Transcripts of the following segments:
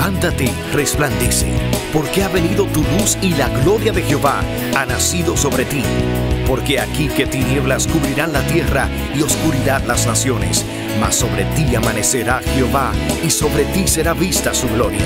Levántate, resplandece, porque ha venido tu luz y la gloria de Jehová ha nacido sobre ti. Porque aquí que tinieblas cubrirán la tierra y oscuridad las naciones, mas sobre ti amanecerá Jehová y sobre ti será vista su gloria.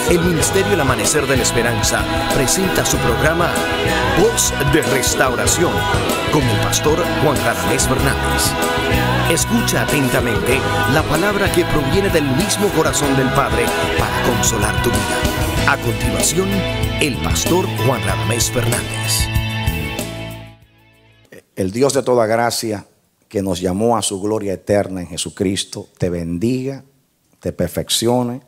El Ministerio El Amanecer de la Esperanza presenta su programa Voz de Restauración con el pastor Juan Radamés Fernández. Escucha atentamente la palabra que proviene del mismo corazón del Padre para consolar tu vida. A continuación, el pastor Juan Radamés Fernández. El Dios de toda gracia, que nos llamó a su gloria eterna en Jesucristo, te bendiga, te perfeccione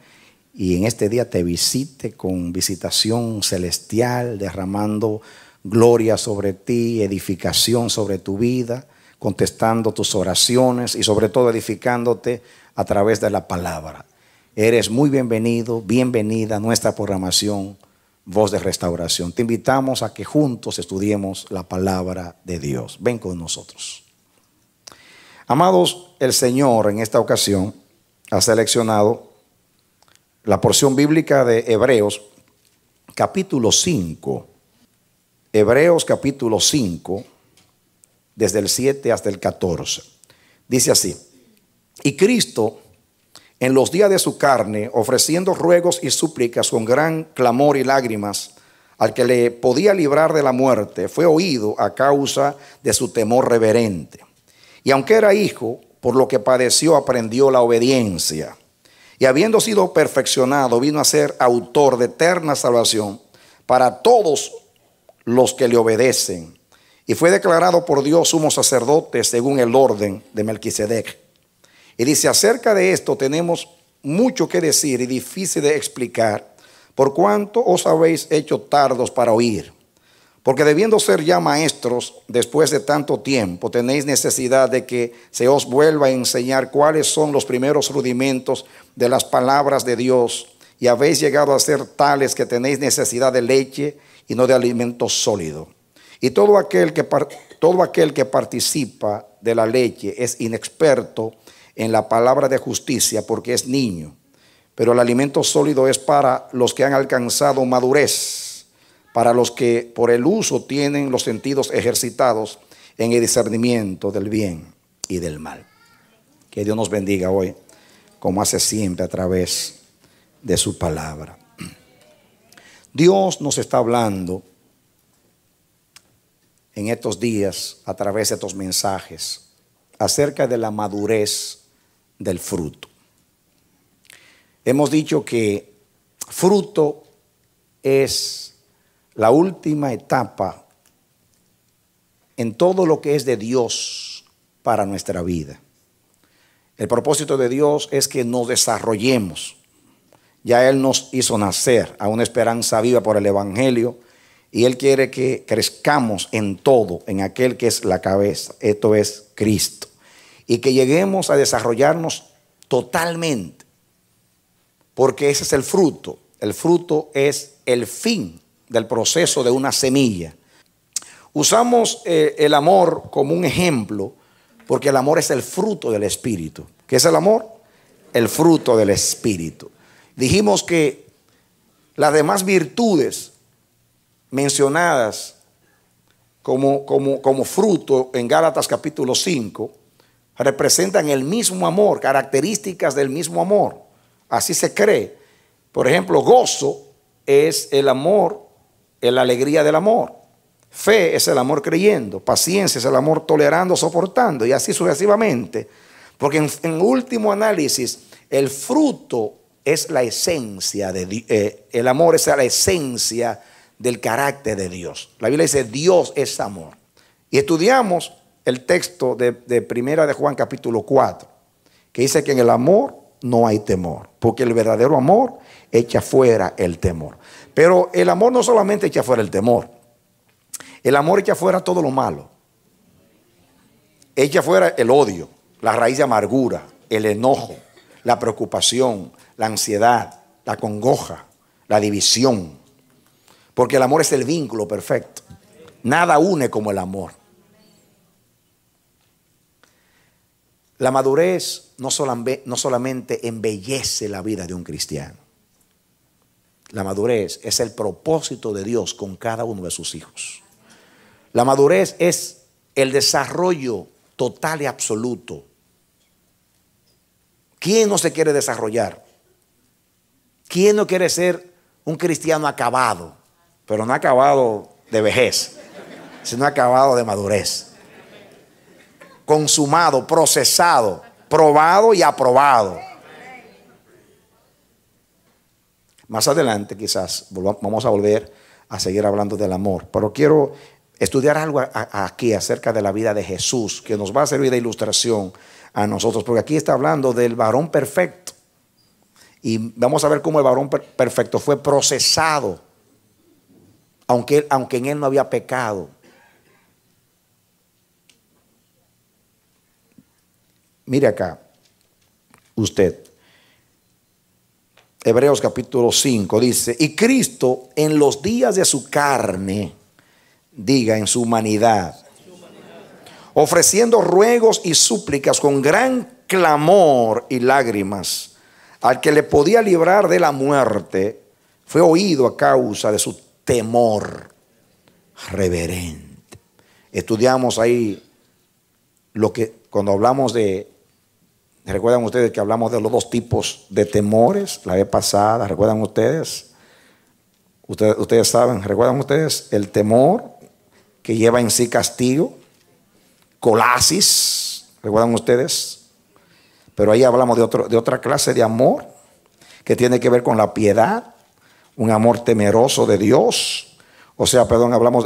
y en este día te visite con visitación celestial, derramando gloria sobre ti, edificación sobre tu vida, contestando tus oraciones y sobre todo edificándote a través de la palabra. Eres muy bienvenido, bienvenida a nuestra programación Voz de Restauración. Te invitamos a que juntos estudiemos la palabra de Dios. Ven con nosotros. Amados, el Señor en esta ocasión ha seleccionado la porción bíblica de Hebreos capítulo 5. Hebreos capítulo 5, desde el 7 hasta el 14. Dice así: y Cristo, en los días de su carne, ofreciendo ruegos y súplicas con gran clamor y lágrimas al que le podía librar de la muerte, fue oído a causa de su temor reverente. Y aunque era hijo, por lo que padeció aprendió la obediencia. Y habiendo sido perfeccionado, vino a ser autor de eterna salvación para todos los que le obedecen. Y fue declarado por Dios sumo sacerdote según el orden de Melquisedec. Y dice: acerca de esto tenemos mucho que decir y difícil de explicar, por cuanto os habéis hecho tardos para oír. Porque debiendo ser ya maestros después de tanto tiempo, tenéis necesidad de que se os vuelva a enseñar cuáles son los primeros rudimentos de las palabras de Dios, y habéis llegado a ser tales que tenéis necesidad de leche y no de alimento sólido. Y todo aquel que participa de la leche es inexperto en la palabra de justicia, porque es niño. Pero el alimento sólido es para los que han alcanzado madurez, para los que por el uso tienen los sentidos ejercitados en el discernimiento del bien y del mal. Que Dios nos bendiga hoy, como hace siempre a través de su palabra. Dios nos está hablando en estos días a través de estos mensajes acerca de la madurez del fruto. Hemos dicho que fruto es la última etapa en todo lo que es de Dios para nuestra vida. El propósito de Dios es que nos desarrollemos. Ya Él nos hizo nacer a una esperanza viva por el Evangelio, y Él quiere que crezcamos en todo, en aquel que es la cabeza, esto es Cristo, y que lleguemos a desarrollarnos totalmente, porque ese es el fruto. El fruto es el fin del proceso de una semilla. Usamos el amor como un ejemplo, porque el amor es el fruto del Espíritu. ¿Qué es el amor? El fruto del Espíritu. Dijimos que las demás virtudes mencionadas como fruto en Gálatas capítulo 5 representan el mismo amor, características del mismo amor. Así se cree. Por ejemplo, gozo es el amor, la alegría del amor. Fe es el amor creyendo. Paciencia es el amor tolerando, soportando, y así sucesivamente. Porque en último análisis, el fruto es la esencia el amor es la esencia del carácter de Dios. La Biblia dice: Dios es amor. Y estudiamos el texto de Primera de Juan capítulo 4, que dice que en el amor no hay temor, porque el verdadero amor echa fuera el temor. Pero el amor no solamente echa fuera el temor, el amor echa fuera todo lo malo. Echa fuera el odio, la raíz de amargura, el enojo, la preocupación, la ansiedad, la congoja, la división. Porque el amor es el vínculo perfecto. Nada une como el amor. La madurez no solamente embellece la vida de un cristiano. La madurez es el propósito de Dios con cada uno de sus hijos. La madurez es el desarrollo total y absoluto. ¿Quién no se quiere desarrollar? ¿Quién no quiere ser un cristiano acabado? Pero no acabado de vejez, sino acabado de madurez. Consumado, procesado, probado y aprobado. Más adelante quizás vamos a volver a seguir hablando del amor, pero quiero estudiar algo aquí acerca de la vida de Jesús, que nos va a servir de ilustración a nosotros, porque aquí está hablando del varón perfecto. Y vamos a ver cómo el varón perfecto fue procesado, aunque en él no había pecado. Mire acá, usted. Hebreos capítulo 5 dice: y Cristo en los días de su carne, diga en su humanidad, ofreciendo ruegos y súplicas con gran clamor y lágrimas al que le podía librar de la muerte, fue oído a causa de su temor reverente. Estudiamos ahí lo que cuando hablamos de, recuerdan ustedes que hablamos de los dos tipos de temores la vez pasada, recuerdan ustedes, ustedes saben, recuerdan ustedes el temor que lleva en sí castigo, colasis, recuerdan ustedes. Pero ahí hablamos de otra clase de amor que tiene que ver con la piedad, un amor temeroso de Dios. O sea, perdón, hablamos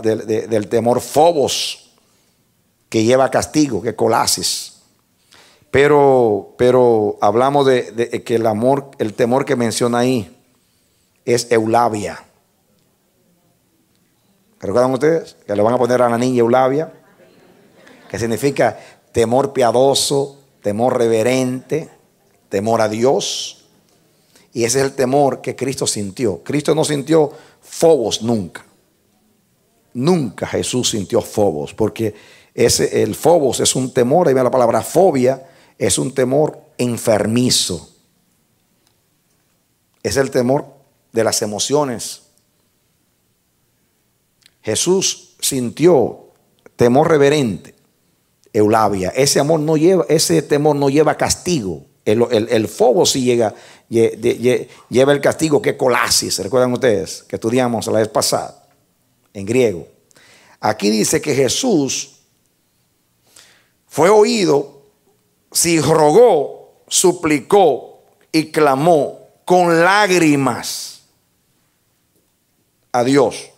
del temor phobos, que lleva castigo, que colasis. Pero hablamos de que el temor que menciona ahí es Eulalia. ¿Recuerdan ustedes? Que le van a poner a la niña Eulalia, que significa temor piadoso, temor reverente, temor a Dios. Y ese es el temor que Cristo sintió. Cristo no sintió phobos nunca. Nunca Jesús sintió phobos, porque el phobos es un temor, ahí viene la palabra fobia, es un temor enfermizo. Es el temor de las emociones. Jesús sintió temor reverente, Eulalia. Ese temor no lleva castigo. El phobos sí lleva el castigo, que es colasis. ¿Recuerdan ustedes que estudiamos la vez pasada en griego? Aquí dice que Jesús fue oído si rogó, suplicó y clamó con lágrimas a Dios.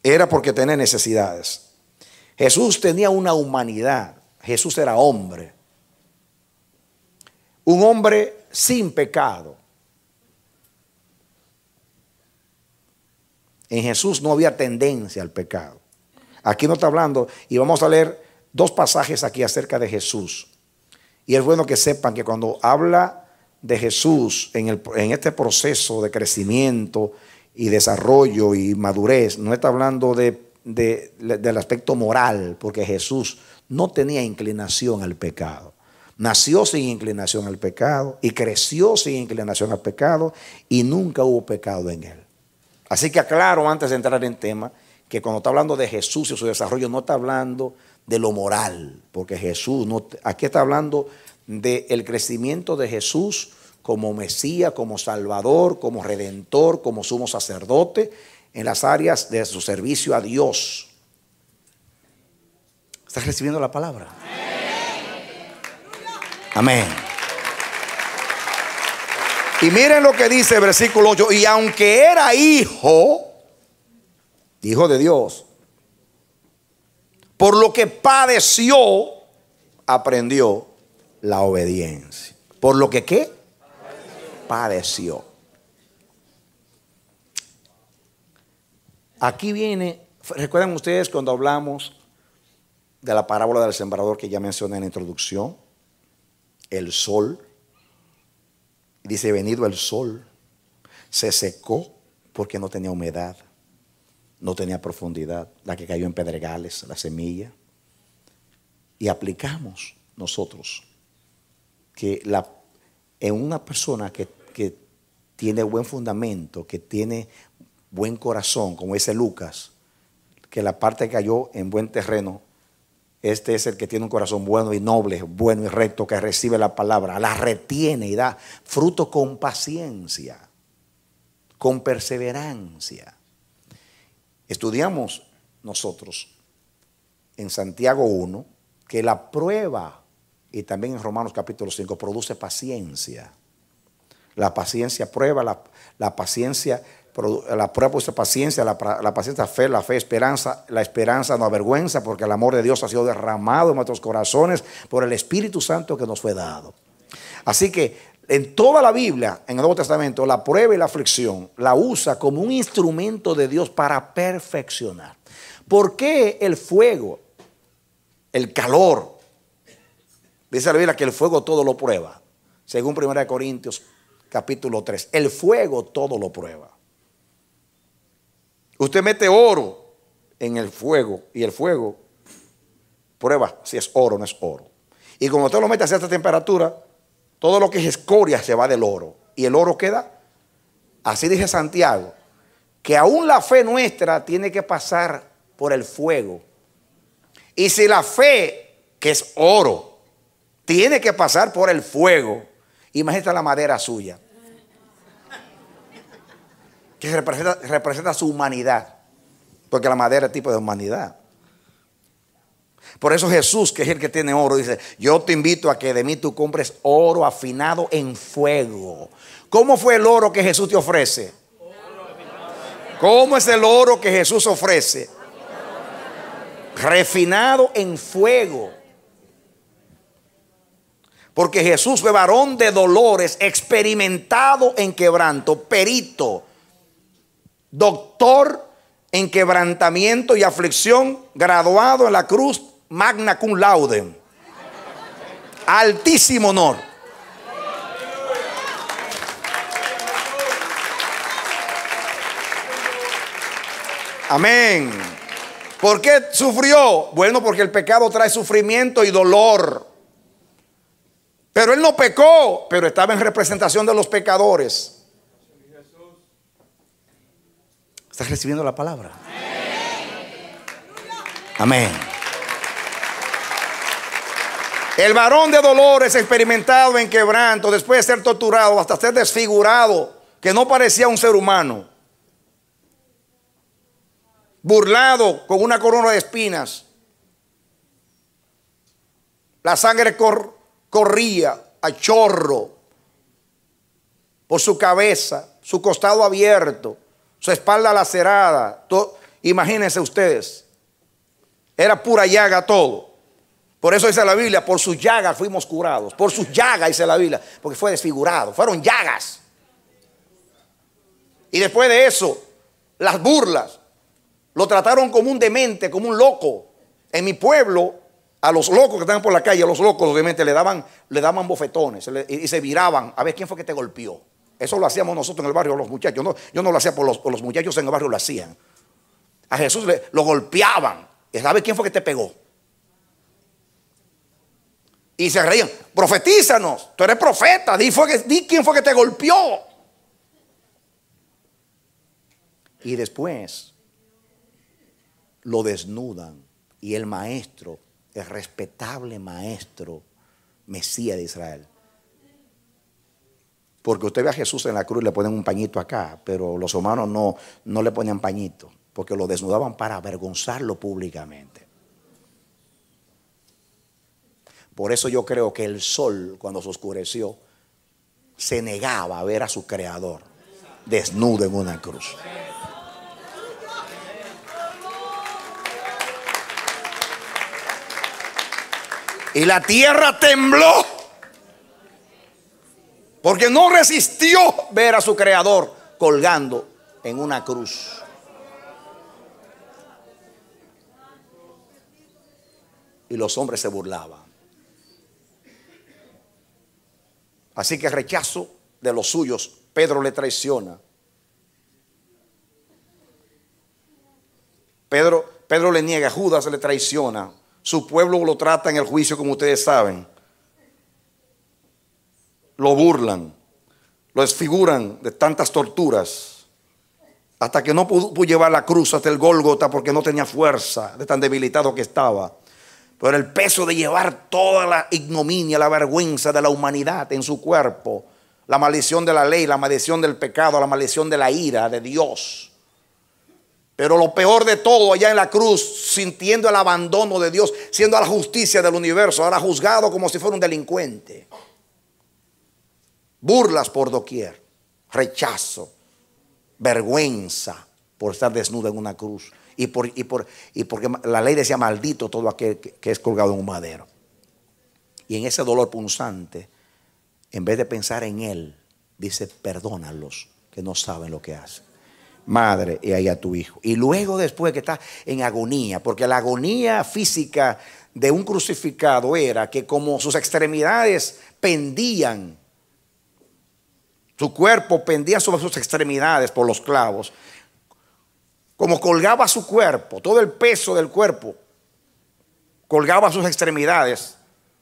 Era porque tenía necesidades. Jesús tenía una humanidad. Jesús era hombre. Un hombre sin pecado. En Jesús no había tendencia al pecado. Aquí no está hablando, y vamos a leer dos pasajes aquí acerca de Jesús. Y es bueno que sepan que cuando habla de Jesús en este proceso de crecimiento y desarrollo y madurez, no está hablando del aspecto moral, porque Jesús no tenía inclinación al pecado. Nació sin inclinación al pecado y creció sin inclinación al pecado, y nunca hubo pecado en él. Así que aclaro antes de entrar en tema que cuando está hablando de Jesús y su desarrollo, no está hablando de lo moral, porque Jesús aquí está hablando del crecimiento de Jesús como Mesías, como Salvador, como Redentor, como sumo sacerdote, en las áreas de su servicio a Dios. ¿Estás recibiendo la palabra? Amén. Y miren lo que dice el versículo 8. Y aunque era hijo de Dios, por lo que padeció, aprendió la obediencia. Por lo que ¿qué? Padeció. Aquí viene, ¿recuerdan ustedes cuando hablamos de la parábola del sembrador que ya mencioné en la introducción? El sol. Dice, venido el sol, se secó porque no tenía humedad, no tenía profundidad, la que cayó en pedregales, la semilla. Y aplicamos nosotros que en una persona que tiene buen fundamento, que tiene buen corazón, como dice Lucas, que la parte que cayó en buen terreno, este es el que tiene un corazón bueno y noble, bueno y recto, que recibe la palabra, la retiene y da fruto con paciencia, con perseverancia. Estudiamos nosotros en Santiago 1 que la prueba, y también en Romanos capítulo 5, produce paciencia. La paciencia prueba, la paciencia, la prueba produce paciencia, la paciencia fe, la fe esperanza, la esperanza no avergüenza, porque el amor de Dios ha sido derramado en nuestros corazones por el Espíritu Santo que nos fue dado. Así que en toda la Biblia, en el Nuevo Testamento, la prueba y la aflicción la usa como un instrumento de Dios para perfeccionar. ¿Por qué el fuego, el calor? Dice la Biblia que el fuego todo lo prueba. Según 1 Corintios capítulo 3. El fuego todo lo prueba. Usted mete oro en el fuego y el fuego prueba si es oro o no es oro. Y como usted lo mete a cierta temperatura, todo lo que es escoria se va del oro. Y el oro queda. Así dice Santiago, que aún la fe nuestra tiene que pasar por el fuego. Y si la fe, que es oro, tiene que pasar por el fuego, imagínate la madera suya, que representa su humanidad, porque la madera es tipo de humanidad. Por eso Jesús, que es el que tiene oro, dice, yo te invito a que de mí tú compres oro afinado en fuego. ¿Cómo fue el oro que Jesús te ofrece? ¿Cómo es el oro que Jesús ofrece? Refinado en fuego. Porque Jesús fue varón de dolores, experimentado en quebranto, perito, doctor en quebrantamiento y aflicción, graduado en la cruz, magna cum laude. Altísimo honor. Amén. ¿Por qué sufrió? Bueno, porque el pecado trae sufrimiento y dolor. Pero él no pecó, pero estaba en representación de los pecadores. ¿Estás recibiendo la palabra? Amén. El varón de dolores, experimentado en quebranto, después de ser torturado hasta ser desfigurado, que no parecía un ser humano, burlado con una corona de espinas, la sangre corría a chorro por su cabeza, su costado abierto, su espalda lacerada. Imagínense ustedes, era pura llaga todo. Por eso dice la Biblia, por sus llagas fuimos curados. Por sus llagas dice la Biblia, porque fue desfigurado, fueron llagas. Y después de eso, las burlas, lo trataron como un demente, como un loco. En mi pueblo, a los locos que estaban por la calle, a los locos obviamente le daban bofetones y se viraban a ver quién fue que te golpeó. Eso lo hacíamos nosotros en el barrio, los muchachos. No, yo no lo hacía por los muchachos en el barrio, lo hacían. A Jesús lo golpeaban. ¿Y sabe quién fue que te pegó? Y se reían. Profetízanos, tú eres profeta, di quién fue que te golpeó. Y después lo desnudan. Y el maestro, el respetable maestro, Mesías de Israel. Porque usted ve a Jesús en la cruz y le ponen un pañito acá, pero los humanos no le ponían pañito, porque lo desnudaban para avergonzarlo públicamente. Por eso yo creo que el sol, cuando se oscureció, se negaba a ver a su creador desnudo en una cruz. Y la tierra tembló Porque no resistió ver a su Creador colgando en una cruz. Y los hombres se burlaban. Así que rechazo de los suyos, Pedro le traiciona. Pedro le niega, Judas le traiciona. Su pueblo lo trata en el juicio, como ustedes saben. Lo burlan, lo desfiguran de tantas torturas, hasta que no pudo llevar la cruz hasta el Gólgota porque no tenía fuerza, de tan debilitado que estaba. Pero el peso de llevar toda la ignominia, la vergüenza de la humanidad en su cuerpo, la maldición de la ley, la maldición del pecado, la maldición de la ira de Dios. Pero lo peor de todo, allá en la cruz, sintiendo el abandono de Dios, siendo la justicia del universo, ahora juzgado como si fuera un delincuente. Burlas por doquier, rechazo, vergüenza por estar desnudo en una cruz. Y porque la ley decía maldito todo aquel que es colgado en un madero. Y en ese dolor punzante, en vez de pensar en él, dice: perdónalos, que no saben lo que hacen. Madre, y ahí a tu hijo. Y luego, después que está en agonía, porque la agonía física de un crucificado era que, como sus extremidades pendían, su cuerpo pendía sobre sus extremidades por los clavos, como colgaba su cuerpo, todo el peso del cuerpo colgaba sus extremidades,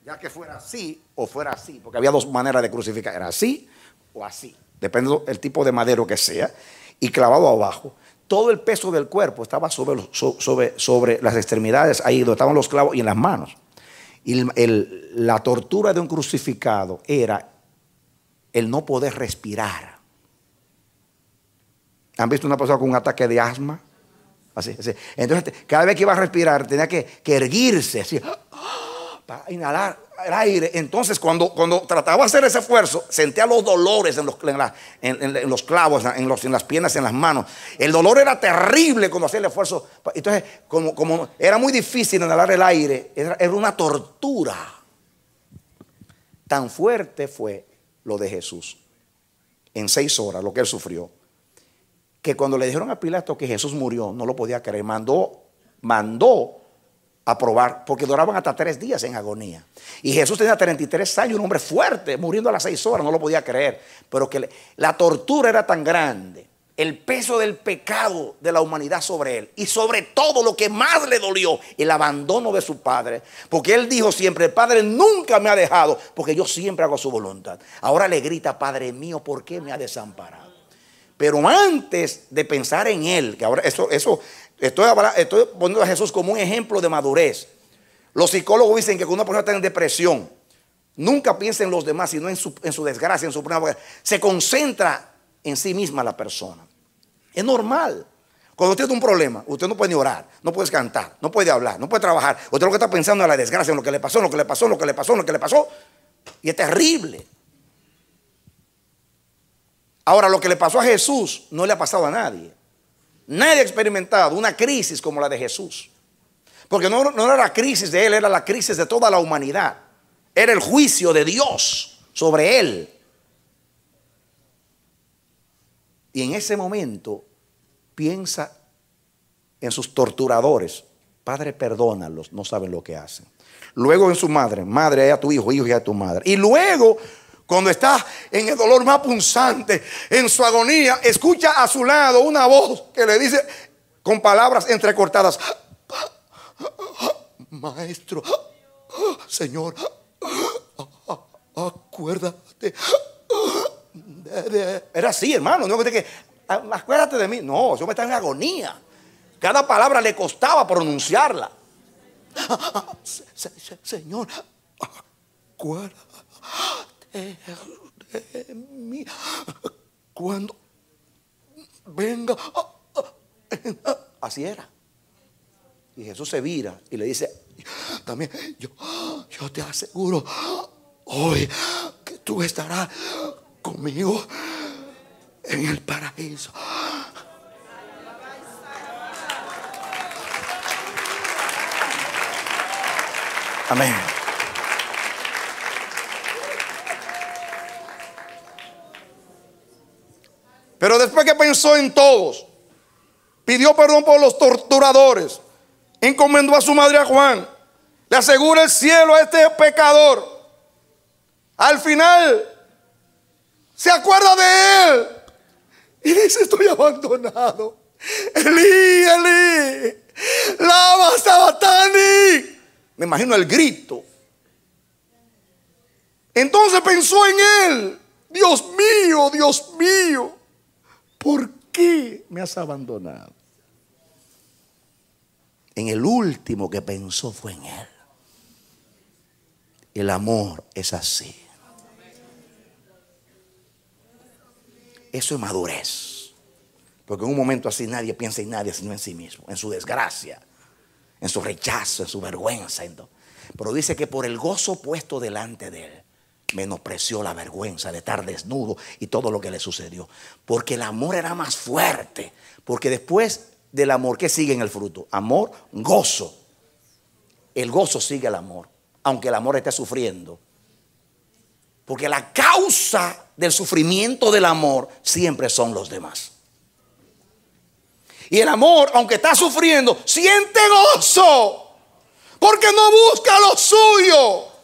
ya que fuera así o fuera así, porque había dos maneras de crucificar: era así o así, depende del tipo de madero que sea, y clavado abajo. Todo el peso del cuerpo estaba sobre las extremidades, ahí donde estaban los clavos, y en las manos. Y la tortura de un crucificado era el no poder respirar. ¿Han visto una persona con un ataque de asma? Así. Entonces, cada vez que iba a respirar, tenía que erguirse así, para inhalar el aire. Entonces, cuando trataba de hacer ese esfuerzo, sentía los dolores en los clavos, en las piernas, en las manos. El dolor era terrible cuando hacía el esfuerzo. Entonces, como era muy difícil inhalar el aire, era una tortura. Tan fuerte fue lo de Jesús en 6 horas, lo que él sufrió, que cuando le dijeron a Pilato que Jesús murió, no lo podía creer. Mandó a probar, porque duraban hasta 3 días en agonía. Y Jesús tenía 33 años, un hombre fuerte, muriendo a las 6 horas, no lo podía creer. Pero que la tortura era tan grande, el peso del pecado de la humanidad sobre él, y sobre todo lo que más le dolió, el abandono de su padre. Porque él dijo siempre: el Padre nunca me ha dejado, porque yo siempre hago su voluntad. Ahora le grita: Padre mío, ¿por qué me ha desamparado? Pero antes de pensar en él, que ahora estoy poniendo a Jesús como un ejemplo de madurez. Los psicólogos dicen que cuando una persona está en depresión, nunca piensa en los demás, sino en su desgracia, en su problema. Se concentra en sí misma la persona. Es normal. Cuando usted tiene un problema, usted no puede ni orar, no puede cantar, no puede hablar, no puede trabajar. Usted lo que está pensando es en la desgracia, en lo que le pasó, en lo que le pasó, en lo que le pasó, en lo que le pasó. Y es terrible. Ahora, lo que le pasó a Jesús no le ha pasado a nadie. Nadie ha experimentado una crisis como la de Jesús. Porque no era la crisis de él, era la crisis de toda la humanidad. Era el juicio de Dios sobre él. Y en ese momento piensa en sus torturadores: Padre, perdónalos, no saben lo que hacen. Luego en su madre: madre, a tu hijo, hijo, a tu madre. Y luego, cuando está en el dolor más punzante, en su agonía, escucha a su lado una voz que le dice con palabras entrecortadas: Maestro, Señor, acuérdate. Era así, hermano. No que acuérdate de mí. No, yo me estaba en agonía. Cada palabra le costaba pronunciarla. Señor, acuérdate de mí cuando venga. Así era. Y Jesús se vira y le dice: también yo te aseguro hoy que tú estarás conmigo en el paraíso. Amén. Pero después que pensó en todos, pidió perdón por los torturadores, encomendó a su madre a Juan, le asegura el cielo a este pecador. Al final se acuerda de él y dice: estoy abandonado. Elí, Elí, lama sabatani. Me imagino el grito. Entonces pensó en él: Dios mío, ¿por qué me has abandonado? En el último que pensó fue en él. El amor es así. Eso es madurez. Porque en un momento así nadie piensa en nadie sino en sí mismo, en su desgracia, en su rechazo, en su vergüenza. Pero dice que por el gozo puesto delante de él, menospreció la vergüenza de estar desnudo y todo lo que le sucedió. Porque el amor era más fuerte. Porque después del amor, ¿qué sigue en el fruto? Amor, gozo. El gozo sigue el amor, aunque el amor esté sufriendo. Porque la causa del sufrimiento del amor siempre son los demás. Y el amor, aunque está sufriendo, siente gozo, porque no busca lo suyo.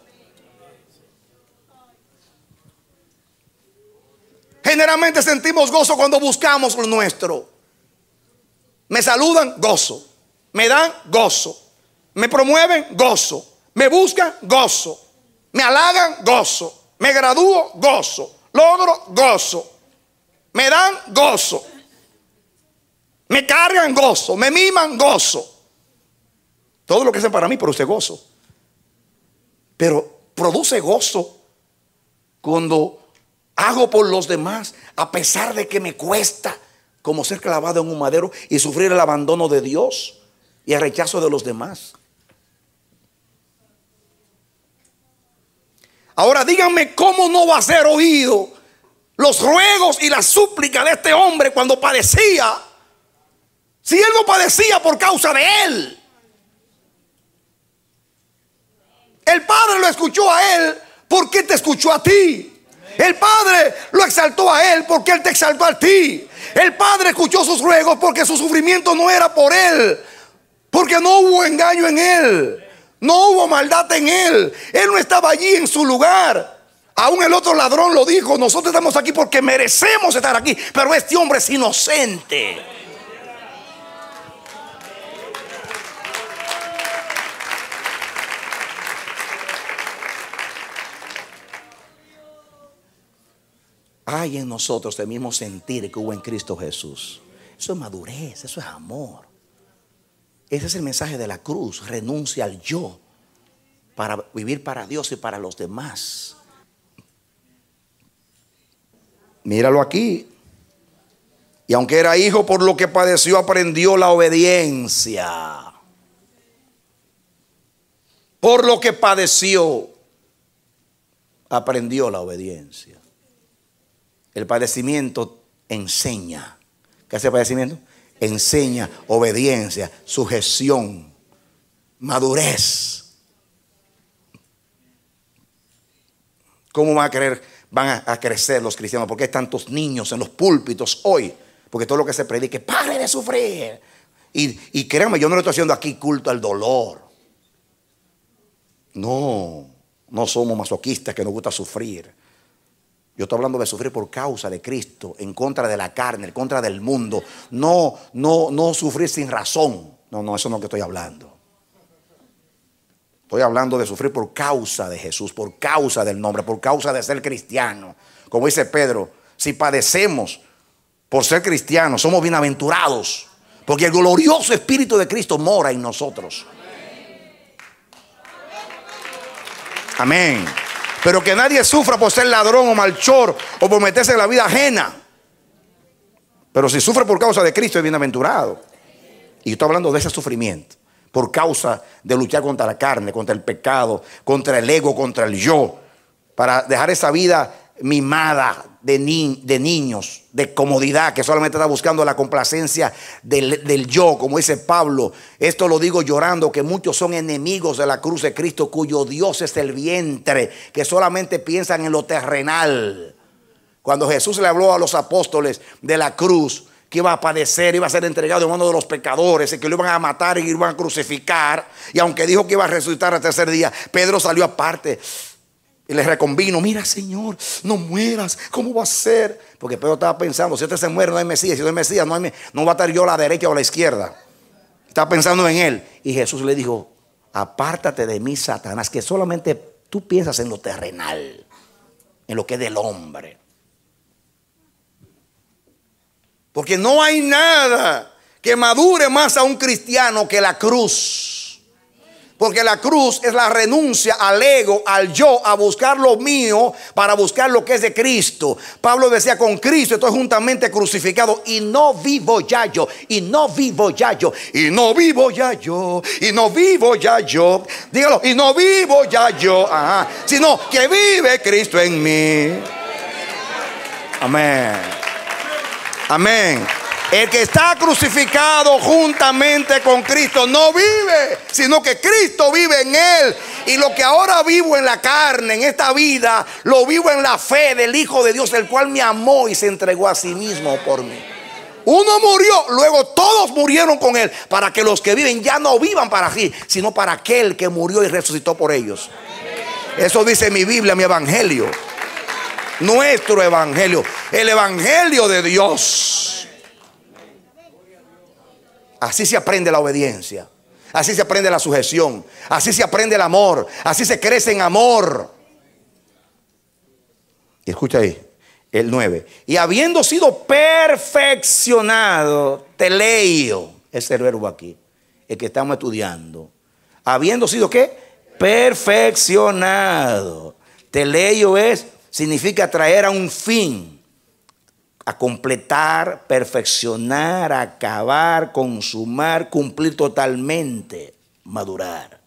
Generalmente sentimos gozo cuando buscamos lo nuestro. Me saludan, gozo. Me dan, gozo. Me promueven, gozo. Me buscan, gozo. Me halagan, gozo. Me gradúo, gozo. Logro, gozo. Me dan, gozo. Me cargan, gozo. Me miman, gozo. Todo lo que hacen para mí produce gozo. Pero produce gozo cuando hago por los demás, a pesar de que me cuesta, como ser clavado en un madero y sufrir el abandono de Dios y el rechazo de los demás. Ahora díganme cómo no va a ser oído los ruegos y las súplicas de este hombre cuando padecía, si él no padecía por causa de él. El Padre lo escuchó a él, ¿por qué te escuchó a ti? El Padre lo exaltó a él porque él te exaltó a ti. El Padre escuchó sus ruegos porque su sufrimiento no era por él, porque no hubo engaño en él, no hubo maldad en él. Él no estaba allí en su lugar. Aún el otro ladrón lo dijo: nosotros estamos aquí porque merecemos estar aquí, pero este hombre es inocente. Hay en nosotros el mismo sentir que hubo en Cristo Jesús. Eso es madurez, eso es amor. Ese es el mensaje de la cruz. Renuncia al yo para vivir para Dios y para los demás. Míralo aquí. Y aunque era hijo, por lo que padeció, aprendió la obediencia. Por lo que padeció, aprendió la obediencia. El padecimiento enseña. ¿Qué hace el padecimiento? Enseña obediencia, sujeción, madurez. ¿Cómo van a crecer los cristianos? ¿Por qué hay tantos niños en los púlpitos hoy? Porque todo lo que se predique, pare de sufrir. Y créanme, yo no le estoy haciendo aquí culto al dolor. No somos masoquistas que nos gusta sufrir. Yo estoy hablando de sufrir por causa de Cristo, en contra de la carne, en contra del mundo. No sufrir sin razón. No, eso no es lo que estoy hablando. Estoy hablando de sufrir por causa de Jesús, por causa del nombre, por causa de ser cristiano. Como dice Pedro, si padecemos por ser cristianos, somos bienaventurados, porque el glorioso Espíritu de Cristo mora en nosotros. Amén. Pero que nadie sufra por ser ladrón o malhechor o por meterse en la vida ajena. Pero si sufre por causa de Cristo es bienaventurado. Y yo estoy hablando de ese sufrimiento por causa de luchar contra la carne, contra el pecado, contra el ego, contra el yo, para dejar esa vida mimada de niños, de comodidad, que solamente está buscando la complacencia del yo, como dice Pablo. Esto lo digo llorando, que muchos son enemigos de la cruz de Cristo, cuyo Dios es el vientre, que solamente piensan en lo terrenal. Cuando Jesús le habló a los apóstoles de la cruz, que iba a padecer, iba a ser entregado en manos de los pecadores, y que lo iban a matar y lo iban a crucificar. Y aunque dijo que iba a resucitar al tercer día, Pedro salió aparte y le reconvino: mira, Señor, no mueras, ¿cómo va a ser? Porque Pedro estaba pensando: si este se muere no hay Mesías, si no hay Mesías no va a estar yo a la derecha o a la izquierda. Estaba pensando en él. Y Jesús le dijo: apártate de mí, Satanás, que solamente tú piensas en lo terrenal, en lo que es del hombre. Porque no hay nada que madure más a un cristiano que la cruz. Porque la cruz es la renuncia al ego, al yo, a buscar lo mío para buscar lo que es de Cristo. Pablo decía: con Cristo estoy juntamente crucificado, y no vivo ya yo, y no vivo ya yo, y no vivo ya yo, y no vivo ya yo. Dígalo: y no vivo ya yo, sino que vive Cristo en mí. Amén. Amén. El que está crucificado juntamente con Cristo no vive, sino que Cristo vive en él. Y lo que ahora vivo en la carne, en esta vida, lo vivo en la fe del Hijo de Dios, el cual me amó y se entregó a sí mismo por mí. Uno murió, luego todos murieron con él, para que los que viven ya no vivan para sí, sino para aquel que murió y resucitó por ellos. Eso dice mi Biblia, mi evangelio. Nuestro evangelio, el evangelio de Dios. Así se aprende la obediencia, así se aprende la sujeción, así se aprende el amor, así se crece en amor. Y escucha ahí, el 9. Y habiendo sido perfeccionado, teleio, es el verbo aquí, el que estamos estudiando. Habiendo sido ¿qué? Perfeccionado. Teleio significa traer a un fin, a completar, perfeccionar, acabar, consumar, cumplir totalmente, madurar.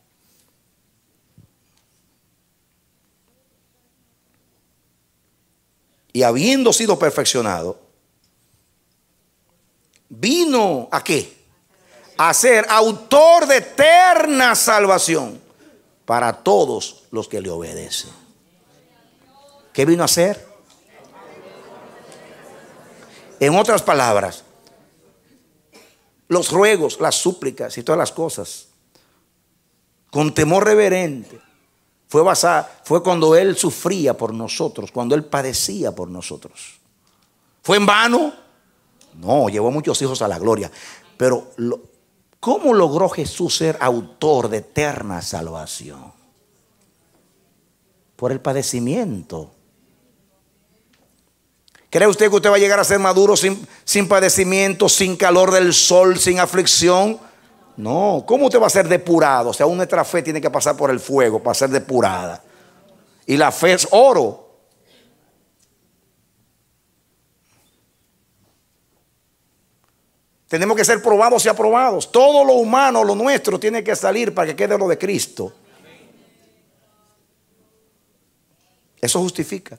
Y habiendo sido perfeccionado, vino ¿a qué? A ser autor de eterna salvación para todos los que le obedecen. ¿Qué vino a hacer? En otras palabras, los ruegos, las súplicas y todas las cosas, con temor reverente, fue cuando Él sufría por nosotros, cuando Él padecía por nosotros. ¿Fue en vano? No, llevó muchos hijos a la gloria. Pero ¿cómo logró Jesús ser autor de eterna salvación? Por el padecimiento. ¿Cree usted que usted va a llegar a ser maduro sin padecimiento, sin calor del sol, sin aflicción? No. ¿Cómo usted va a ser depurado? O sea, nuestra fe tiene que pasar por el fuego para ser depurada. Y la fe es oro. Tenemos que ser probados y aprobados. Todo lo humano, lo nuestro, tiene que salir para que quede lo de Cristo. Eso justifica.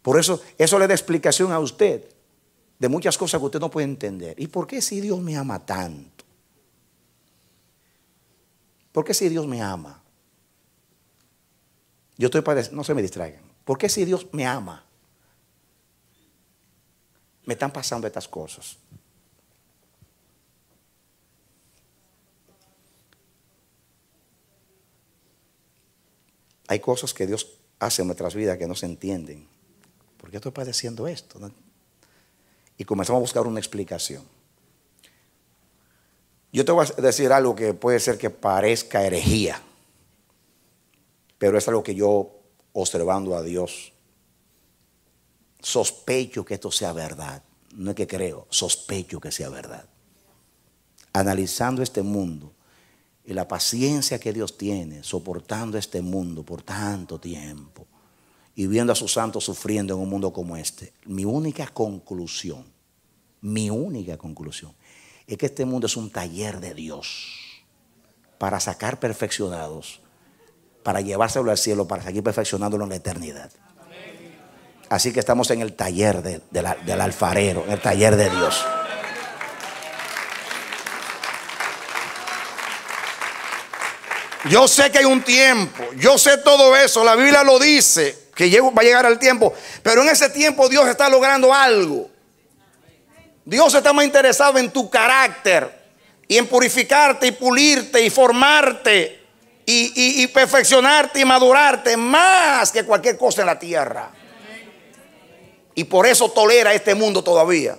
Por eso le da explicación a usted de muchas cosas que usted no puede entender. ¿Y por qué si Dios me ama tanto? ¿Por qué si Dios me ama? Yo estoy padeciendo, no se me distraigan. ¿Por qué si Dios me ama? Me están pasando estas cosas. Hay cosas que Dios hace en nuestras vidas que no se entienden. ¿Por qué estoy padeciendo esto? Y comenzamos a buscar una explicación. Yo te voy a decir algo que puede ser que parezca herejía, pero es algo que yo, observando a Dios, sospecho que esto sea verdad. No es que creo, sospecho que sea verdad. Analizando este mundo y la paciencia que Dios tiene, soportando este mundo por tanto tiempo y viendo a sus santos sufriendo en un mundo como este, mi única conclusión es que este mundo es un taller de Dios para sacar perfeccionados, para llevárselo al cielo, para seguir perfeccionándolo en la eternidad. Así que estamos en el taller del alfarero, en el taller de Dios. Yo sé que hay un tiempo, yo sé todo eso, la Biblia lo dice, va a llegar el tiempo. Pero en ese tiempo Dios está logrando algo. Dios está más interesado en tu carácter y en purificarte y pulirte y formarte y perfeccionarte y madurarte más que cualquier cosa en la tierra. Y por eso tolera este mundo todavía.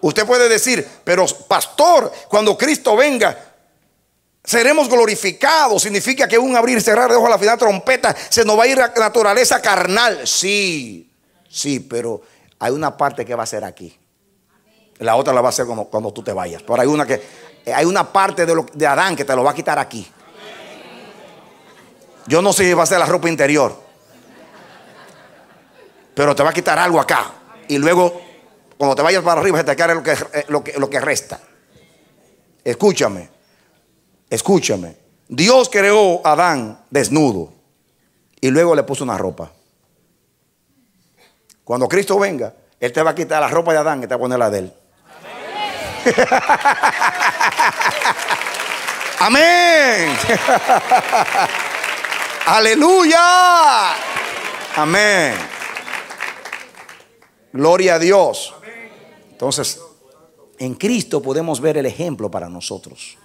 Usted puede decir, pero pastor, cuando Cristo venga, seremos glorificados. Significa que un abrir y cerrar de ojos a la final trompeta se nos va a ir la naturaleza carnal. Sí, sí, pero hay una parte que va a ser aquí. La otra la va a hacer cuando tú te vayas. Pero hay una parte de Adán que te lo va a quitar aquí. Yo no sé si va a ser la ropa interior, pero te va a quitar algo acá. Y luego, cuando te vayas para arriba, se te cae lo que resta. Escúchame. Escúchame. Dios creó a Adán desnudo y luego le puso una ropa. Cuando Cristo venga, Él te va a quitar la ropa de Adán y te va a poner la de Él. Amén. Aleluya. Amén. Gloria a Dios. Entonces, en Cristo podemos ver el ejemplo para nosotros.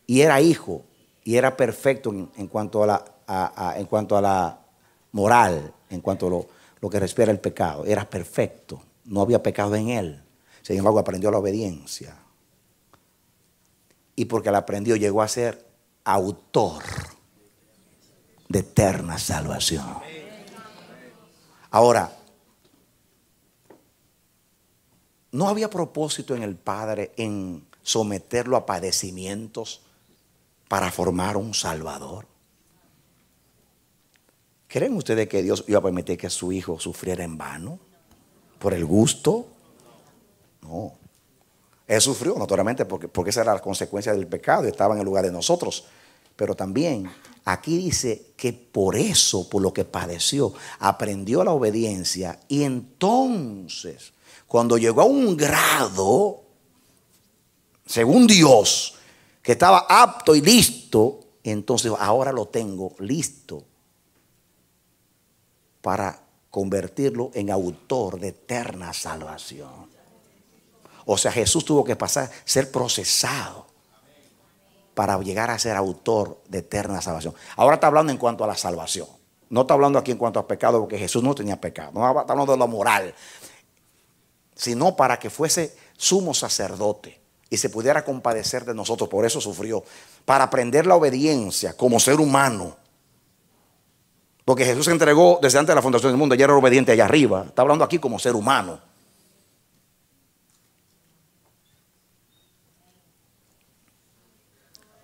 Y era hijo y era perfecto en cuanto a la moral, en cuanto a lo que respira el pecado. Era perfecto, no había pecado en él. Sin embargo, aprendió la obediencia. Y porque la aprendió, llegó a ser autor de eterna salvación. Ahora, ¿no había propósito en el Padre en someterlo a padecimientos para formar un Salvador? ¿Creen ustedes que Dios iba a permitir que su hijo sufriera en vano? ¿Por el gusto? No. Él sufrió naturalmente porque esa era la consecuencia del pecado. Estaba en el lugar de nosotros. Pero también aquí dice que por eso, por lo que padeció, aprendió la obediencia. Y entonces, cuando llegó a un grado, según Dios, que estaba apto y listo, entonces ahora lo tengo listo para convertirlo en autor de eterna salvación. O sea, Jesús tuvo que ser procesado para llegar a ser autor de eterna salvación. Ahora está hablando en cuanto a la salvación. No está hablando aquí en cuanto a pecado, porque Jesús no tenía pecado. No está hablando de lo moral, sino para que fuese sumo sacerdote y se pudiera compadecer de nosotros. Por eso sufrió, para aprender la obediencia como ser humano. Porque Jesús se entregó desde antes de la fundación del mundo. Ya era obediente allá arriba. Está hablando aquí como ser humano.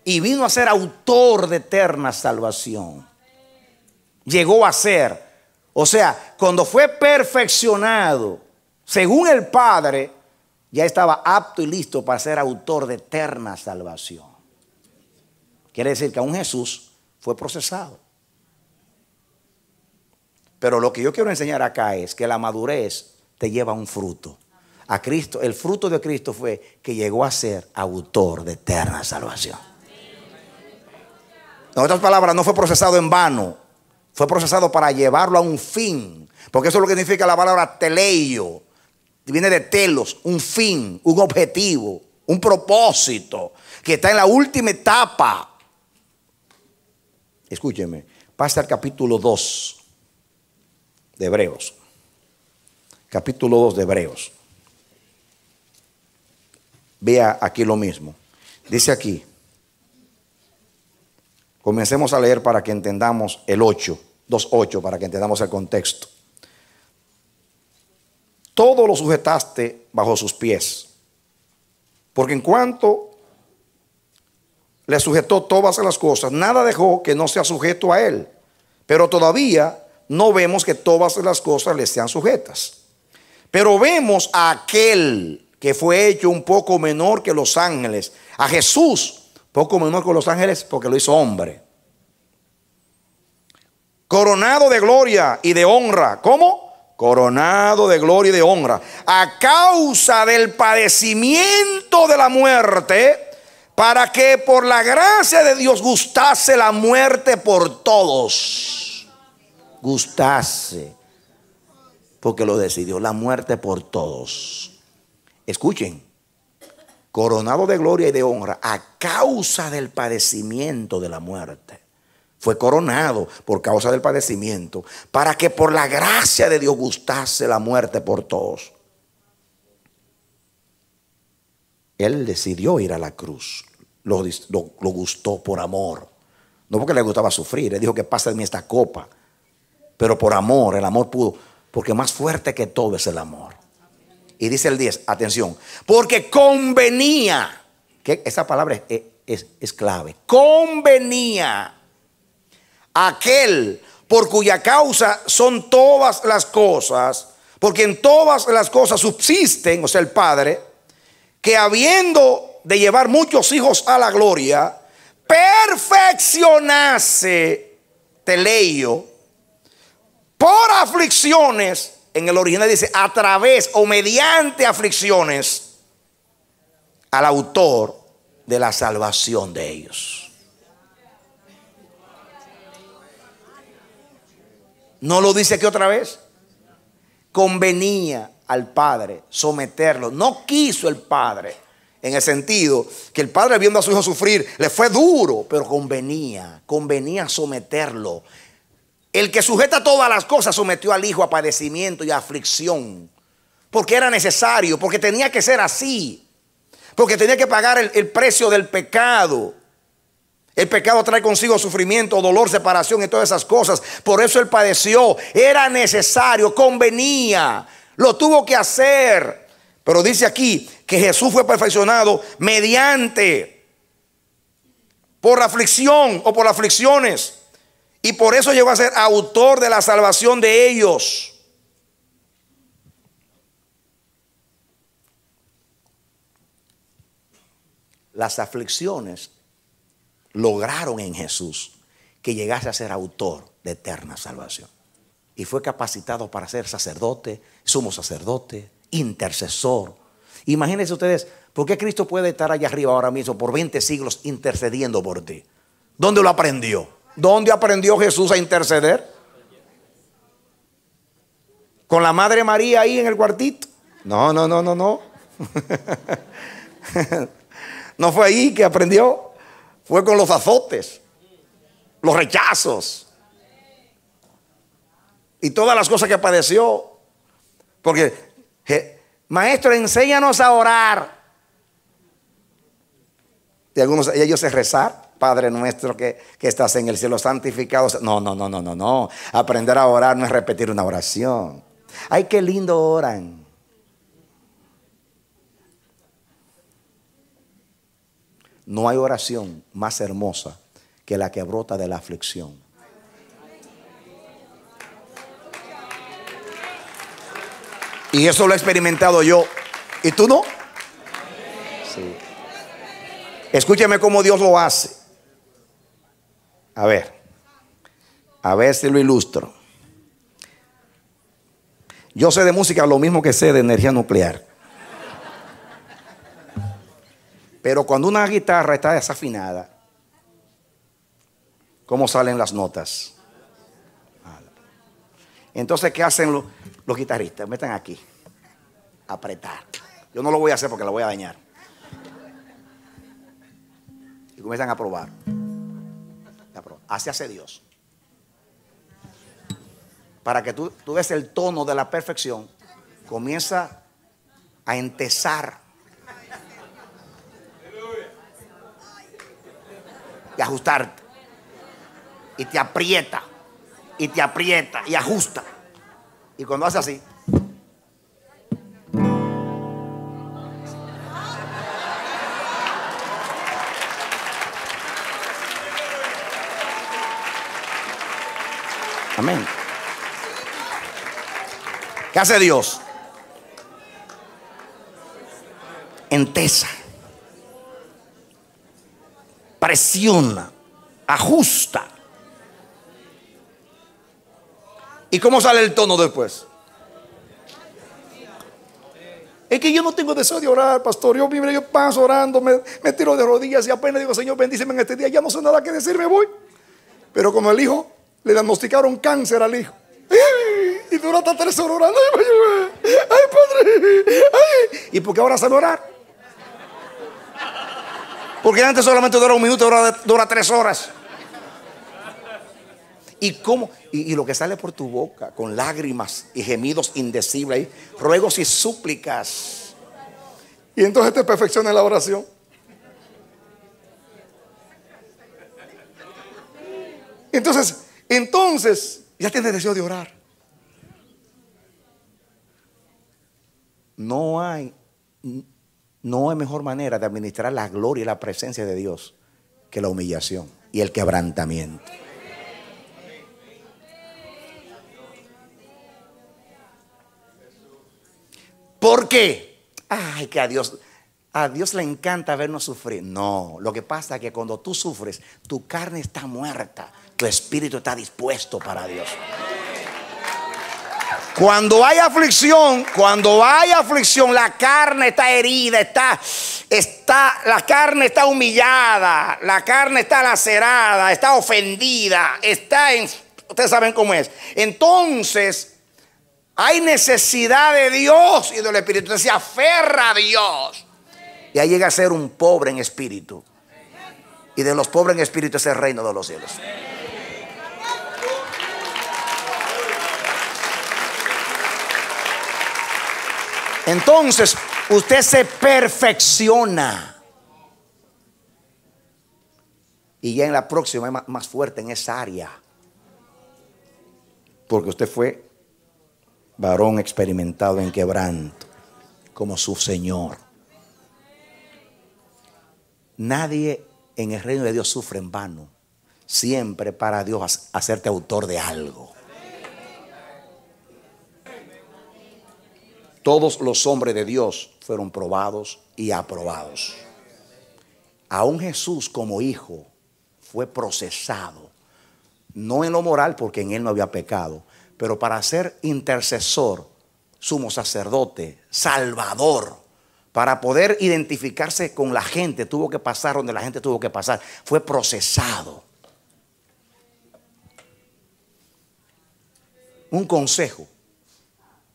Y vino a ser autor de eterna salvación. Llegó a ser. O sea, cuando fue perfeccionado, según el Padre, ya estaba apto y listo para ser autor de eterna salvación. Quiere decir que aún Jesús fue procesado. Pero lo que yo quiero enseñar acá es que la madurez te lleva a un fruto. A Cristo, el fruto de Cristo fue que llegó a ser autor de eterna salvación. En otras palabras, no fue procesado en vano. Fue procesado para llevarlo a un fin. Porque eso es lo que significa la palabra teleio. Viene de telos, un fin, un objetivo, un propósito que está en la última etapa. Escúcheme, pasa al capítulo 2 de Hebreos. Capítulo 2 de Hebreos. Vea aquí lo mismo. Dice aquí. Comencemos a leer para que entendamos el 8, 2:8, para que entendamos el contexto. Todo lo sujetaste bajo sus pies, porque en cuanto le sujetó todas las cosas, nada dejó que no sea sujeto a él. Pero todavía no vemos que todas las cosas le sean sujetas. Pero vemos a aquel que fue hecho un poco menor que los ángeles, a Jesús, poco menor que los ángeles porque lo hizo hombre, coronado de gloria y de honra. ¿Cómo? Coronado de gloria y de honra, a causa del padecimiento de la muerte, para que por la gracia de Dios gustase la muerte por todos. Gustase, porque lo decidió, la muerte por todos. Escuchen, coronado de gloria y de honra a causa del padecimiento de la muerte. Fue coronado por causa del padecimiento, para que por la gracia de Dios gustase la muerte por todos. Él decidió ir a la cruz. Lo gustó por amor. No porque le gustaba sufrir. Él dijo que pase de mí esta copa. Pero por amor, el amor pudo. Porque más fuerte que todo es el amor. Y dice el 10, atención. Porque convenía. Que esa palabra es clave. Convenía aquel por cuya causa son todas las cosas. Porque en todas las cosas subsisten, o sea, el Padre, que habiendo de llevar muchos hijos a la gloria, perfeccionase, teleio, por aflicciones, en el original dice a través o mediante aflicciones, al autor de la salvación de ellos. ¿No lo dice aquí otra vez? Convenía al Padre someterlo. No quiso el Padre, en el sentido que el Padre, viendo a su hijo sufrir, le fue duro, pero convenía someterlo. El que sujeta todas las cosas sometió al hijo a padecimiento y a aflicción, porque era necesario, porque tenía que ser así, porque tenía que pagar el precio del pecado. El pecado trae consigo sufrimiento, dolor, separación y todas esas cosas. Por eso él padeció. Era necesario, convenía, lo tuvo que hacer. Pero dice aquí que Jesús fue perfeccionado mediante, por la aflicción o por aflicciones. Y por eso llegó a ser autor de la salvación de ellos. Las aflicciones lograron en Jesús que llegase a ser autor de eterna salvación. Y fue capacitado para ser sacerdote, sumo sacerdote, intercesor. Imagínense ustedes, ¿por qué Cristo puede estar allá arriba ahora mismo por 20 siglos intercediendo por ti? ¿Dónde lo aprendió? ¿Dónde aprendió Jesús a interceder? ¿Con la Madre María ahí en el cuartito? No. No fue ahí que aprendió. Fue con los azotes, los rechazos y todas las cosas que padeció. Porque, maestro, enséñanos a orar. Y algunos de ellos es rezar. Padre nuestro que estás en el cielo, santificado. No. Aprender a orar no es repetir una oración. Ay, qué lindo oran. No hay oración más hermosa que la que brota de la aflicción. Y eso lo he experimentado yo. ¿Y tú no? Sí. Escúcheme cómo Dios lo hace. A ver si lo ilustro. Yo sé de música lo mismo que sé de energía nuclear. Pero cuando una guitarra está desafinada, ¿cómo salen las notas? Entonces, ¿qué hacen los guitarristas? Metan aquí, apretar. Yo no lo voy a hacer porque la voy a dañar. Y comienzan a probar. Así hace Dios. Para que tú des el tono de la perfección, comienza a entesar y ajustarte. Y te aprieta. Y te aprieta y ajusta. Y cuando hace así, amén. ¿Qué hace Dios? Entesa, presiona, ajusta. ¿Y cómo sale el tono después? Es que yo no tengo deseo de orar, pastor. Yo paso orando, me tiro de rodillas y apenas digo, Señor, bendíceme en este día. Ya no sé nada que decir, me voy. Pero como el hijo, le diagnosticaron cáncer al hijo. Y duró hasta 3 horas orando. Ay, padre. Ay. ¿Y por qué ahora sabe orar? Porque antes solamente dura 1 minuto, ahora dura 3 horas. ¿Y cómo? Y lo que sale por tu boca, con lágrimas y gemidos indecibles, ruegos y súplicas. Y entonces te perfecciona la oración. Entonces ya tienes deseo de orar. No hay mejor manera de administrar la gloria y la presencia de Dios que la humillación y el quebrantamiento. ¿Por qué? Ay, que a Dios le encanta vernos sufrir. No, lo que pasa es que cuando tú sufres, tu carne está muerta, tu espíritu está dispuesto para Dios. Cuando hay aflicción, la carne está herida, la carne está humillada, la carne está lacerada, está ofendida, ustedes saben cómo es. Entonces hay necesidad de Dios y del Espíritu. Entonces se aferra a Dios. Y ahí llega a ser un pobre en espíritu. Y de los pobres en espíritu es el reino de los cielos. Entonces usted se perfecciona. Y ya en la próxima es más fuerte en esa área. Porque usted fue varón experimentado en quebranto, como su Señor. Nadie en el reino de Dios sufre en vano. Siempre para Dios hacerte autor de algo. Todos los hombres de Dios fueron probados y aprobados. Aún Jesús como hijo fue procesado. No en lo moral, porque en él no había pecado, pero para ser intercesor, sumo sacerdote, salvador, para poder identificarse con la gente, tuvo que pasar donde la gente tuvo que pasar. Fue procesado. Un consejo: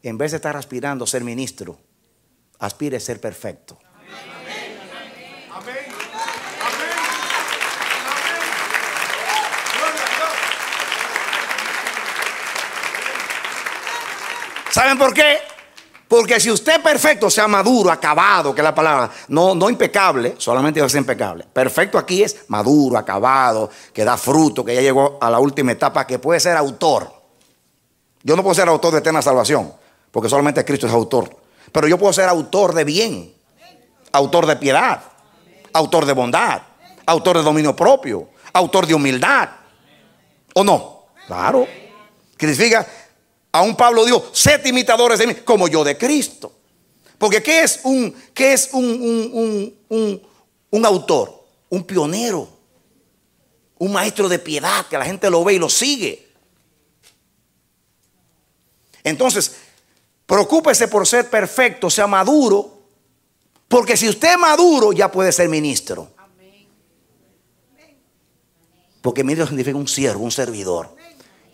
en vez de estar aspirando a ser ministro, aspire a ser perfecto. ¿Saben por qué? Porque si usted es perfecto, sea maduro, acabado, que es la palabra, no impecable, solamente debe ser impecable. Perfecto aquí es maduro, acabado, que da fruto, que ya llegó a la última etapa, que puede ser autor. Yo no puedo ser autor de eterna salvación, porque solamente Cristo es autor. Pero yo puedo ser autor de bien, autor de piedad, autor de bondad, autor de dominio propio, autor de humildad. ¿O no? Claro. ¿Qué significa? Aún Pablo dijo: sed imitadores de mí, como yo de Cristo. Porque ¿qué es un autor? Un pionero, un maestro de piedad, que la gente lo ve y lo sigue. Entonces, preocúpese por ser perfecto, sea maduro, porque si usted es maduro, ya puede ser ministro. Porque ministro significa un siervo, un servidor.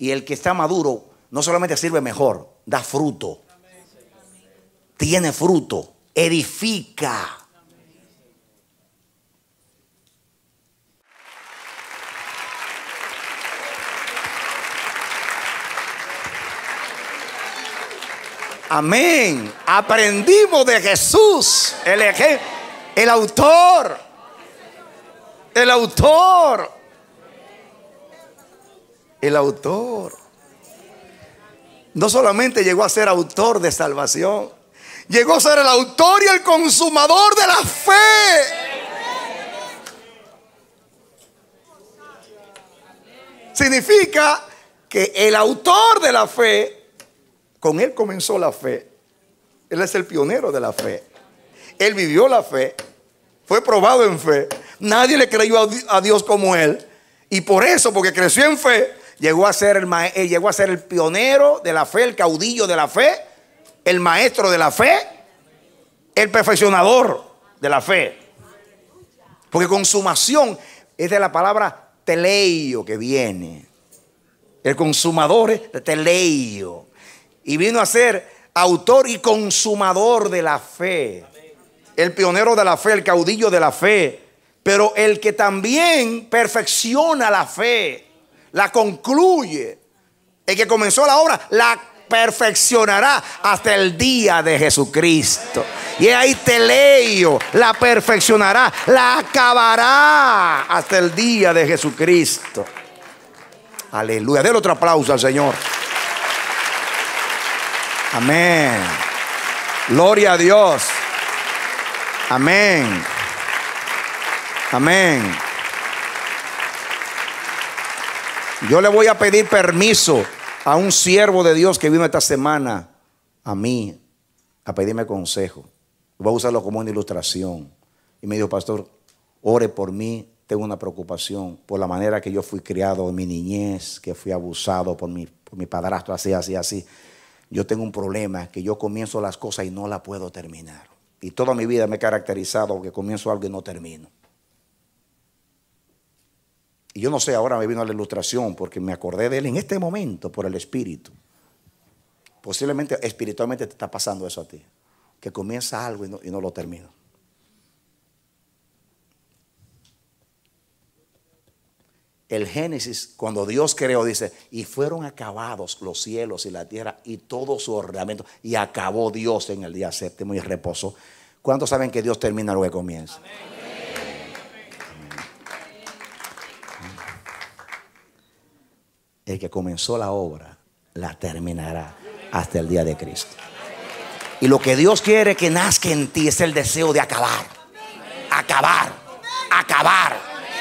Y el que está maduro no solamente sirve mejor, da fruto. Tiene fruto, edifica. Amén. Aprendimos de Jesús, el autor. El autor. No solamente llegó a ser autor de salvación, llegó a ser el autor y el consumador de la fe. Significa que el autor de la fe, con él comenzó la fe. Él es el pionero de la fe. Él vivió la fe, fue probado en fe. Nadie le creyó a Dios como él. Y por eso, porque creció en fe, llegó a ser el pionero de la fe, el caudillo de la fe, el maestro de la fe. el perfeccionador de la fe. Porque consumación es de la palabra teleio que viene. El consumador es de teleio. Y vino a ser autor y consumador de la fe. El pionero de la fe, el caudillo de la fe. Pero el que también perfecciona la fe, la concluye. El que comenzó la obra, la perfeccionará hasta el día de Jesucristo. Y ahí teleio, la perfeccionará, la acabará hasta el día de Jesucristo. Aleluya. Denle otro aplauso al Señor. Amén. Gloria a Dios. Amén. Amén. Yo le voy a pedir permiso a un siervo de Dios que vino esta semana a mí a pedirme consejo. Voy a usarlo como una ilustración. Y me dijo: pastor, ore por mí. Tengo una preocupación por la manera que yo fui criado en mi niñez, que fui abusado por mi padrastro, así. Yo tengo un problema, que yo comienzo las cosas y no las puedo terminar. Y toda mi vida me he caracterizado que comienzo algo y no termino. Y yo no sé, ahora me vino la ilustración porque me acordé de él en este momento por el Espíritu. Posiblemente espiritualmente te está pasando eso a ti, que comienza algo y no lo termina. El Génesis, cuando Dios creó, dice: y fueron acabados los cielos y la tierra y todo su ordenamiento, y acabó Dios en el día séptimo y reposó. ¿Cuántos saben que Dios termina lo que comienza? Amén. El que comenzó la obra la terminará hasta el día de Cristo. Y lo que Dios quiere que nazca en ti es el deseo de acabar,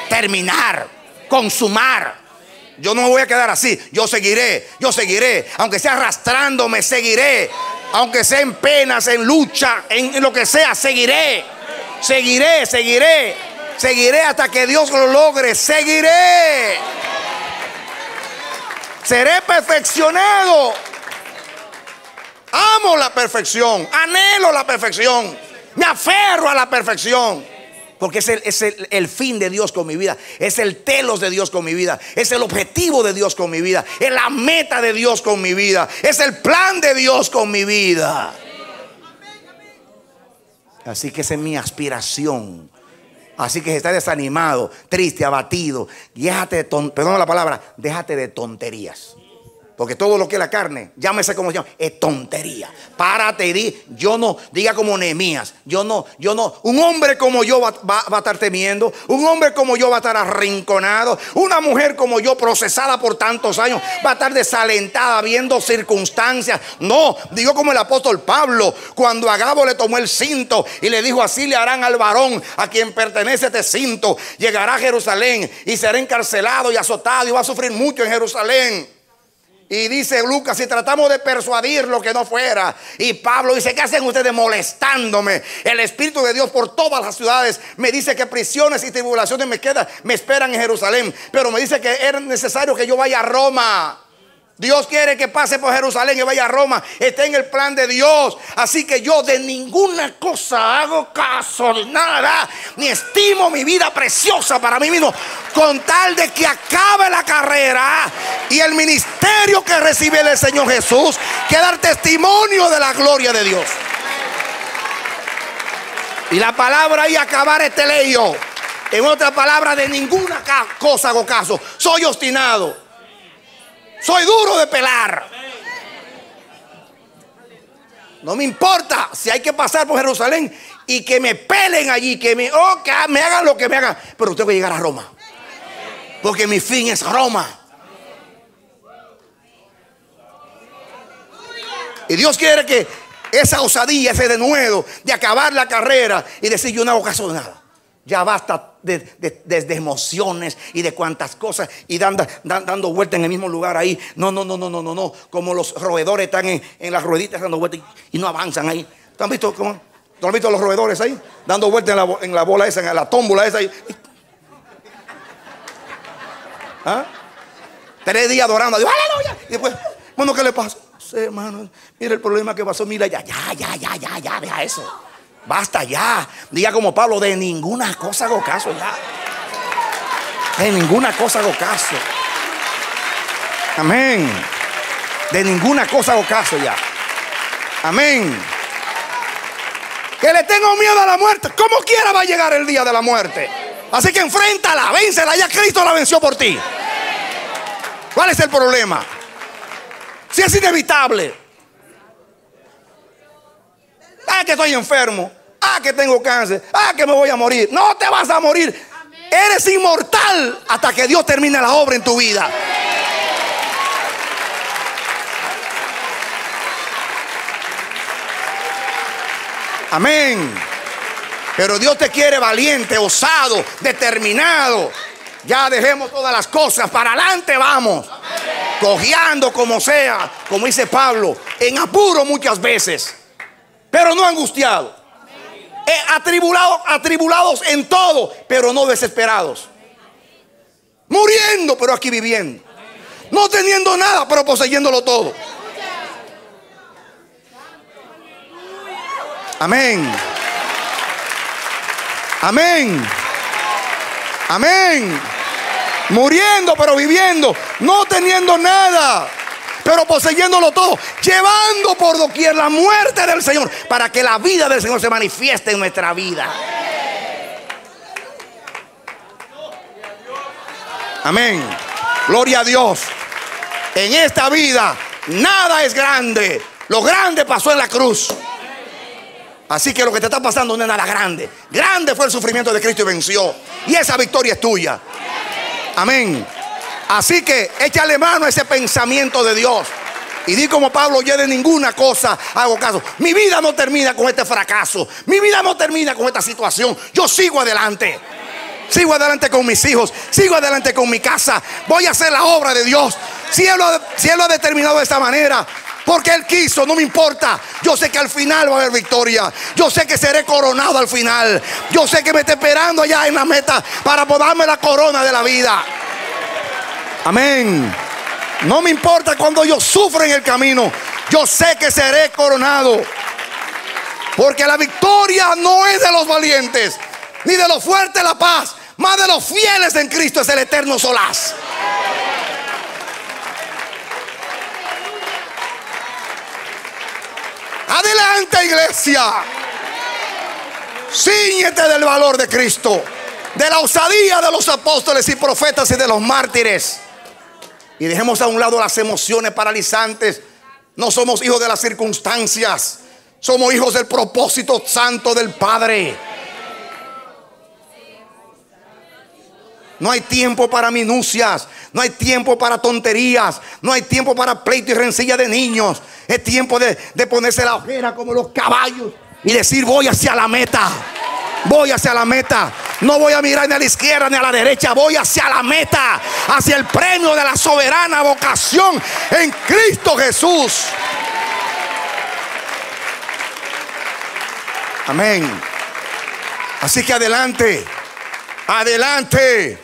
terminar, consumar. Yo no me voy a quedar así. Yo seguiré. Aunque sea arrastrándome, seguiré. Aunque sea en penas, en lucha, en lo que sea, seguiré. Seguiré hasta que Dios lo logre. Seguiré. Seré perfeccionado. Amo la perfección. Anhelo la perfección. Me aferro a la perfección. Porque es el fin de Dios con mi vida. Es el telos de Dios con mi vida. Es el objetivo de Dios con mi vida. Es la meta de Dios con mi vida. Es el plan de Dios con mi vida. Así que esa es mi aspiración. Así que si estás desanimado, triste, abatido, déjate de tonterías. Porque todo lo que es la carne, llámese como se llama, es tontería. Párate y diga como Nehemías. Yo no. Un hombre como yo va a estar temiendo. Un hombre como yo va a estar arrinconado. Una mujer como yo, procesada por tantos años, va a estar desalentada viendo circunstancias. No, digo como el apóstol Pablo, cuando Agabo le tomó el cinto y le dijo: así le harán al varón a quien pertenece este cinto. Llegará a Jerusalén y será encarcelado y azotado y va a sufrir mucho en Jerusalén. Y dice Lucas: si tratamos de persuadir lo que no fuera. Y Pablo dice: ¿qué hacen ustedes molestándome? El Espíritu de Dios por todas las ciudades me dice que prisiones y tribulaciones me esperan en Jerusalén. Pero me dice que es necesario que yo vaya a Roma. Dios quiere que pase por Jerusalén y vaya a Roma. Está en el plan de Dios. Así que yo de ninguna cosa hago caso, de nada, ni estimo mi vida preciosa para mí mismo, con tal de que acabe la carrera y el ministerio que recibe el Señor Jesús, que dar testimonio de la gloria de Dios. Y la palabra ahí, acabar, es teleio. En otra palabra, de ninguna cosa hago caso. Soy obstinado. Soy duro de pelar. No me importa si hay que pasar por Jerusalén y que me pelen allí, que me hagan lo que me hagan, pero tengo que llegar a Roma, porque mi fin es Roma. Y Dios quiere que esa osadía, ese denuedo de acabar la carrera y decir: yo no hago caso de nada. Ya basta de emociones y de cuantas cosas y dando vueltas en el mismo lugar ahí. No. Como los roedores están en las rueditas dando vueltas y no avanzan ahí. ¿Tú has visto los roedores ahí? Dando vueltas en la bola esa, en la tómbola esa. 3 días adorando. Digo, ¡aleluya! Y después, bueno, ¿qué le pasa? Sí, hermano, mira el problema que pasó. Mira, ya, deja eso. Basta ya. Diga como Pablo, de ninguna cosa hago caso ya. De ninguna cosa hago caso. Amén. De ninguna cosa hago caso ya. Amén. Que le tengo miedo a la muerte. Como quiera va a llegar el día de la muerte. Así que enfréntala, vénsela. Ya Cristo la venció por ti. ¿Cuál es el problema? Si es inevitable. Que estoy enfermo. Que tengo cáncer. Que me voy a morir. No te vas a morir. Eres inmortal hasta que Dios termine la obra en tu vida. Amén. Pero Dios te quiere valiente, osado, determinado. Ya dejemos todas las cosas, para adelante vamos. Cojeando como sea, como dice Pablo, en apuro muchas veces, pero no angustiados. Atribulados en todo, pero no desesperados. Muriendo, pero aquí viviendo. No teniendo nada, pero poseyéndolo todo. Amén. Amén. Amén. Muriendo pero viviendo, no teniendo nada, pero poseyéndolo todo, llevando por doquier la muerte del Señor, para que la vida del Señor se manifieste en nuestra vida. Amén. Gloria a Dios. En esta vida nada es grande. Lo grande pasó en la cruz. Así que lo que te está pasando no es nada grande. Grande fue el sufrimiento de Cristo y venció. Y esa victoria es tuya. Amén. Así que échale mano a ese pensamiento de Dios. Y di como Pablo, yo de ninguna cosa hago caso. Mi vida no termina con este fracaso. Mi vida no termina con esta situación. Yo sigo adelante. Sigo adelante con mis hijos. Sigo adelante con mi casa. Voy a hacer la obra de Dios. Si Él lo ha determinado de esta manera, porque Él quiso, no me importa. Yo sé que al final va a haber victoria. Yo sé que seré coronado al final. Yo sé que me está esperando allá en la meta para darme la corona de la vida. Amén. No me importa cuando yo sufra en el camino. Yo sé que seré coronado. Porque la victoria no es de los valientes, ni de los fuertes la paz, más de los fieles en Cristo es el eterno solaz. Adelante, iglesia. Cíñete del valor de Cristo, de la osadía de los apóstoles y profetas y de los mártires. Y dejemos a un lado las emociones paralizantes. No somos hijos de las circunstancias. Somos hijos del propósito santo del Padre. No hay tiempo para minucias. No hay tiempo para tonterías. No hay tiempo para pleito y rencilla de niños. Es tiempo de ponerse la ojera como los caballos y decir: voy hacia la meta. Voy hacia la meta. No voy a mirar ni a la izquierda ni a la derecha. Voy hacia la meta, hacia el premio de la soberana vocación en Cristo Jesús. Amén. Así que adelante. Adelante.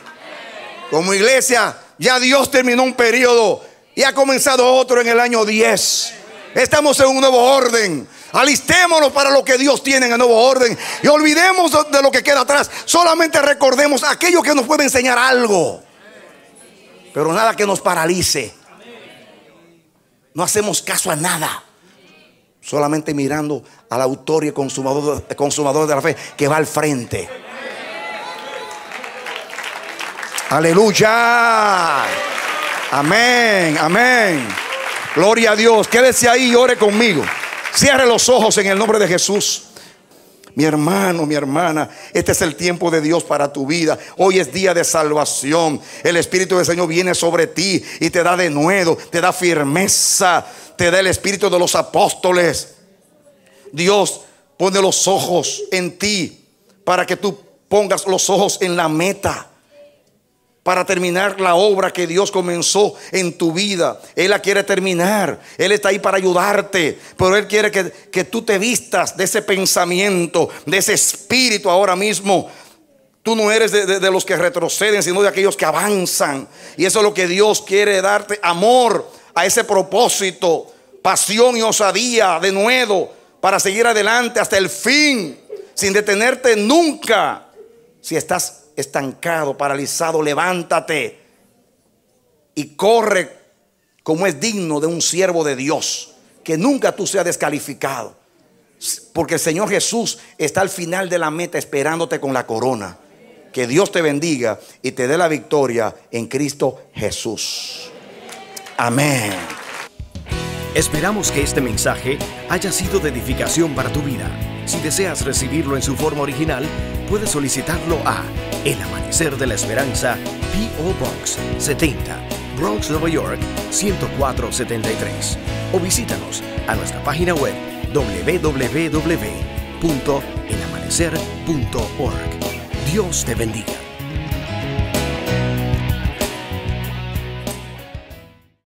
Como iglesia, ya Dios terminó un periodo y ha comenzado otro en el año 10. Estamos en un nuevo orden. Alistémonos para lo que Dios tiene en el nuevo orden. Y olvidemos de lo que queda atrás. Solamente recordemos aquello que nos puede enseñar algo. Pero nada que nos paralice. No hacemos caso a nada. Solamente mirando al autor y consumador de la fe, que va al frente. Aleluya. Amén, amén. Gloria a Dios. Quédese ahí y ore conmigo. Cierre los ojos en el nombre de Jesús. Mi hermano, mi hermana, este es el tiempo de Dios para tu vida. Hoy es día de salvación. El Espíritu del Señor viene sobre ti y te da denuedo, te da firmeza, te da el espíritu de los apóstoles. Dios pone los ojos en ti para que tú pongas los ojos en la meta, para terminar la obra que Dios comenzó en tu vida. Él la quiere terminar. Él está ahí para ayudarte. Pero Él quiere que tú te vistas de ese pensamiento, de ese espíritu ahora mismo. Tú no eres de los que retroceden, sino de aquellos que avanzan. Y eso es lo que Dios quiere darte. Amor a ese propósito, pasión y osadía, denuedo, para seguir adelante hasta el fin. sin detenerte nunca. Si estás estancado, paralizado, levántate y corre como es digno de un siervo de Dios. Que nunca tú seas descalificado, porque el Señor Jesús está al final de la meta esperándote con la corona. Que Dios te bendiga y te dé la victoria en Cristo Jesús. Amén. Esperamos que este mensaje haya sido de edificación para tu vida. Si deseas recibirlo en su forma original, puedes solicitarlo a El Amanecer de la Esperanza, P.O. Box 70, Bronx, Nueva York 10473. O visítanos a nuestra página web www.elamanecer.org. Dios te bendiga.